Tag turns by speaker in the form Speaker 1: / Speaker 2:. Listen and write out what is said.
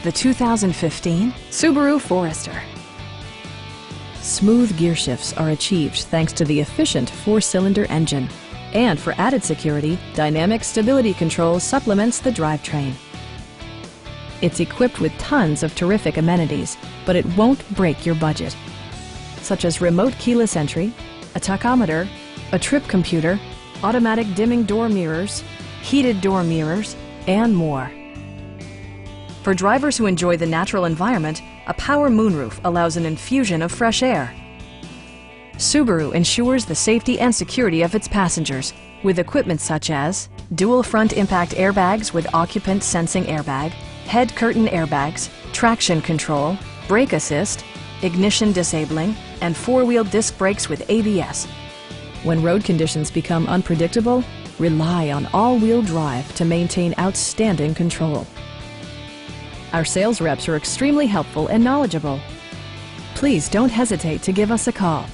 Speaker 1: the 2015 Subaru Forester.
Speaker 2: Smooth gear shifts are achieved thanks to the efficient 4-cylinder engine. And for added security, Dynamic Stability Control supplements the drivetrain. It's equipped with tons of terrific amenities, but it won't break your budget, such as remote keyless entry, a tachometer, a trip computer, automatic dimming door mirrors, heated door mirrors, and more. For drivers who enjoy the natural environment, a power moonroof allows an infusion of fresh air. Subaru ensures the safety and security of its passengers with equipment such as dual front impact airbags with occupant sensing airbag, head curtain airbags, traction control, brake assist, ignition disabling, and 4-wheel disc brakes with ABS. When road conditions become unpredictable, rely on all-wheel drive to maintain outstanding control. Our sales reps are extremely helpful and knowledgeable. Please don't hesitate to give us a call.